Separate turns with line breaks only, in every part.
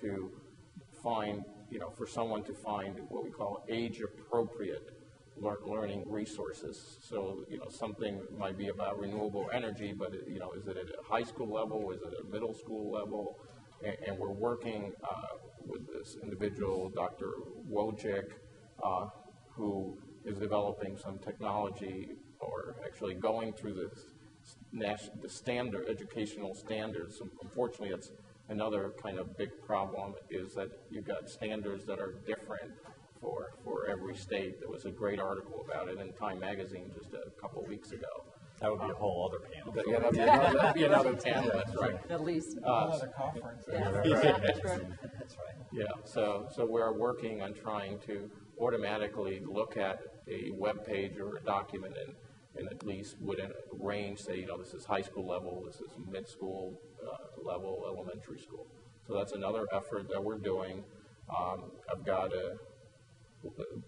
to find, for someone to find what we call age-appropriate learning resources. So, something might be about renewable energy, but, is it at a high school level? Is it at a middle school level? And we're working with this individual, Dr. Wojcik, who is developing some technology, or actually going through the standard, educational standards. Unfortunately, that's another kind of big problem, is that you've got standards that are different for every state. There was a great article about it in Time Magazine just a couple of weeks ago.
That would be a whole other panel.
That'd be another panel, that's right.
At least.
Another conference.
That's right.
Yeah, so we're working on trying to automatically look at a web page or a document and at least within a range say, this is high school level, this is mid-school level, elementary school. So that's another effort that we're doing. I've got a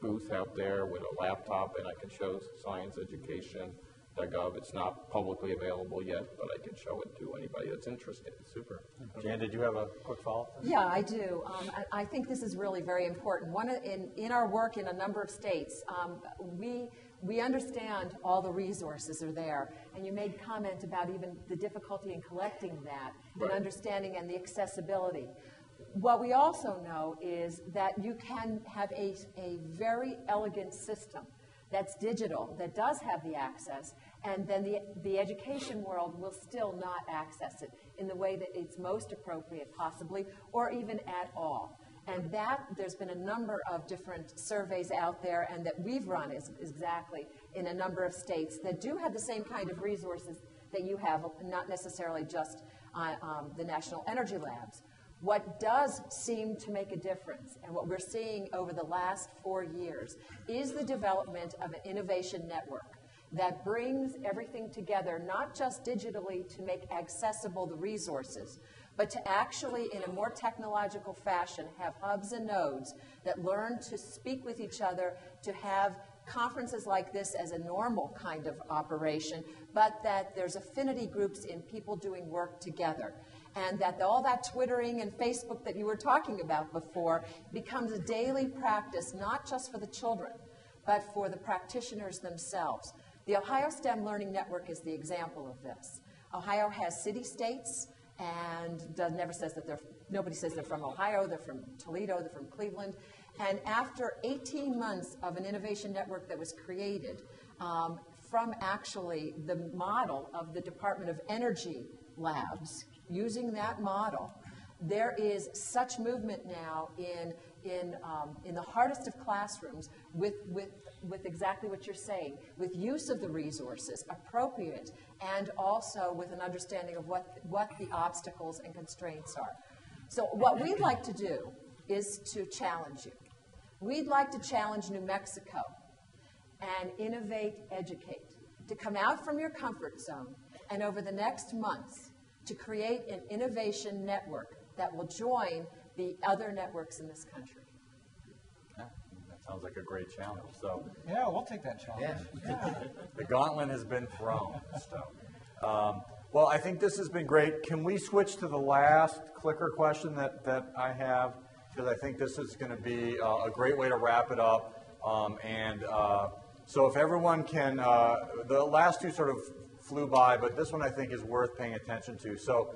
booth out there with a laptop, and I can show scienceeducation.gov. It's not publicly available yet, but I can show it to anybody that's interested. Super.
Jan, did you have a quick follow-up?
Yeah, I do. I think this is really very important. In our work in a number of states, we understand all the resources are there, and you made comment about even the difficulty in collecting that, and understanding and the accessibility. What we also know is that you can have a very elegant system that's digital, that does have the access, and then the education world will still not access it in the way that it's most appropriate possibly, or even at all. And that, there's been a number of different surveys out there, and that we've run is exactly in a number of states that do have the same kind of resources that you have, not necessarily just the National Energy Labs. What does seem to make a difference, and what we're seeing over the last 4 years, is the development of an innovation network that brings everything together, not just digitally to make accessible the resources, but to actually, in a more technological fashion, have hubs and nodes that learn to speak with each other, to have conferences like this as a normal kind of operation, but that there's affinity groups in people doing work together. And that all that Twittering and Facebook that you were talking about before becomes a daily practice, not just for the children, but for the practitioners themselves. The Ohio STEM Learning Network is the example of this. Ohio has city-states, and never says that nobody says they're from Ohio, they're from Toledo, they're from Cleveland. And after 18 months of an innovation network that was created from actually the model of the Department of Energy labs, using that model, there is such movement now in the hardest of classrooms with exactly what you're saying, with use of the resources, appropriate, and also with an understanding of what the obstacles and constraints are. So what we'd like to do is to challenge you. We'd like to challenge New Mexico and innovate, educate, to come out from your comfort zone, and over the next months to create an innovation network that will join the other networks in this country.
Yeah, that sounds like a great challenge. So
yeah, we'll take that challenge. Yeah.
The gauntlet has been thrown. So, well, I think this has been great. Can we switch to the last clicker question that I have? Because I think this is going to be a great way to wrap it up. So if everyone can, the last two sort of flew by, but this one I think is worth paying attention to. So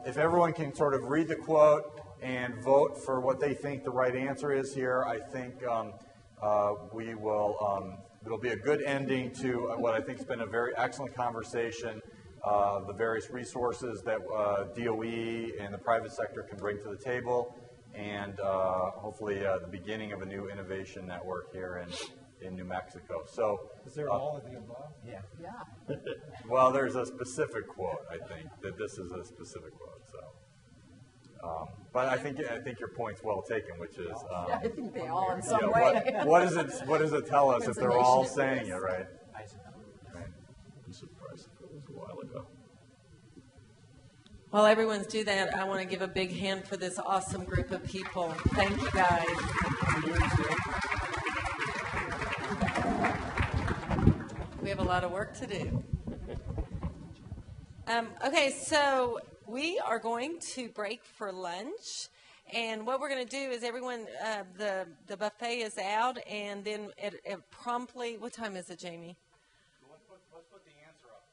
if everyone can sort of read the quote and vote for what they think the right answer is here, I think we will, it'll be a good ending to what I think has been a very excellent conversation, the various resources that DOE and the private sector can bring to the table, and hopefully the beginning of a new innovation network here in New Mexico. So,
is there all of the above?
Yeah.
Well, there's a specific quote, I think, that this is a specific quote. So, but I think your point's well taken, which is
I think they all in some way.
What does it tell us if they're all saying it, right?
I'm surprised it was a while ago.
While everyone's do that, I want to give a big hand for this awesome group of people. Thank you, guys. We have a lot of work to do. Okay, so we are going to break for lunch, And what we're going to do is everyone, the buffet is out, and then it promptly, what time is it, Jamie?
Let's put the answer up.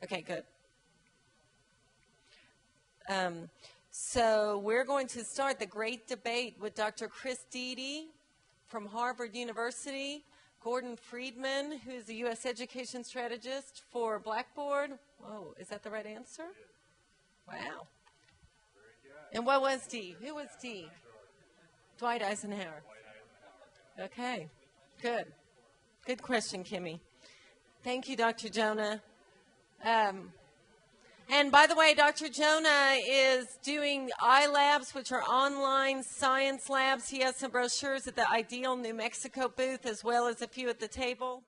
Okay, good. So we're going to start the great debate with Dr. Chris Deedy from Harvard University, Gordon Friedman, who's the U.S. education strategist for Blackboard. Whoa, is that the right answer? Wow. And what was D? Who was D? Dwight Eisenhower. Okay, good. Good question, Kemi. Thank you, Dr. Jona. And by the way, Dr. Jona is doing iLabs, which are online science labs. He has some brochures at the Ideal New Mexico booth as well as a few at the table.